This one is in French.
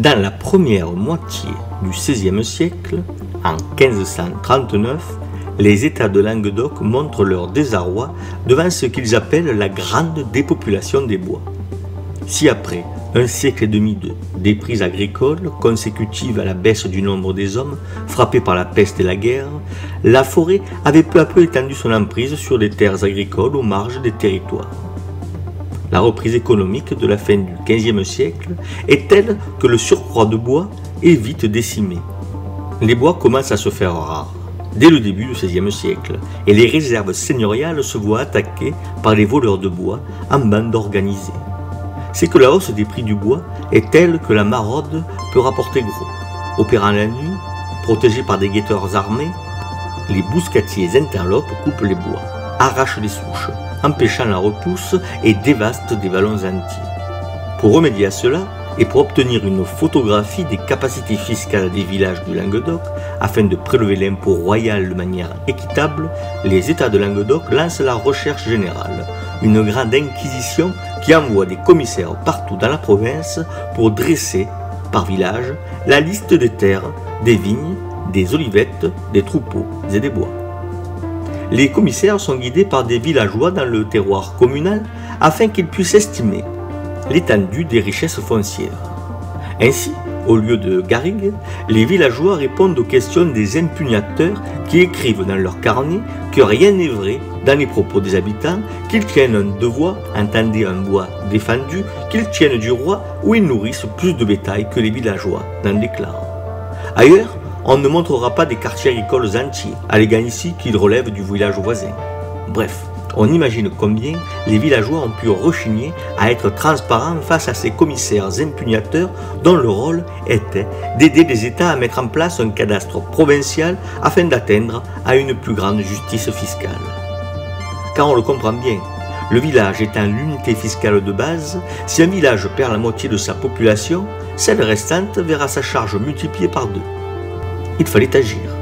Dans la première moitié du XVIe siècle, en 1539, les États de Languedoc montrent leur désarroi devant ce qu'ils appellent la grande dépopulation des bois. Si après un siècle et demi de déprise agricole consécutive à la baisse du nombre des hommes frappés par la peste et la guerre, la forêt avait peu à peu étendu son emprise sur des terres agricoles aux marges des territoires. La reprise économique de la fin du XVe siècle est telle que le surcroît de bois est vite décimé. Les bois commencent à se faire rares dès le début du XVIe siècle et les réserves seigneuriales se voient attaquées par les voleurs de bois en bandes organisées. C'est que la hausse des prix du bois est telle que la maraude peut rapporter gros. Opérant la nuit, protégés par des guetteurs armés, les bouscatiers interlopes coupent les bois, arrachent les souches, empêchant la repousse et dévastent des vallons entiers. Pour remédier à cela, et pour obtenir une photographie des capacités fiscales des villages du Languedoc, afin de prélever l'impôt royal de manière équitable, les États de Languedoc lancent la recherche générale, une grande inquisition qui envoie des commissaires partout dans la province pour dresser, par village, la liste des terres, des vignes, des olivettes, des troupeaux et des bois. Les commissaires sont guidés par des villageois dans le terroir communal afin qu'ils puissent estimer l'étendue des richesses foncières. Ainsi, au lieu de garrigues, les villageois répondent aux questions des impugnateurs qui écrivent dans leur carnet que rien n'est vrai dans les propos des habitants, qu'ils tiennent un devoir, entendez un bois défendu, qu'ils tiennent du roi ou ils nourrissent plus de bétail que les villageois n'en déclarent. Ailleurs, on ne montrera pas des quartiers agricoles entiers, alléguant ici qu'ils relèvent du village voisin. Bref, on imagine combien les villageois ont pu rechigner à être transparents face à ces commissaires impugnateurs dont le rôle était d'aider les États à mettre en place un cadastre provincial afin d'atteindre à une plus grande justice fiscale. Car on le comprend bien, le village étant l'unité fiscale de base, si un village perd la moitié de sa population, celle restante verra sa charge multipliée par 2. Il fallait agir.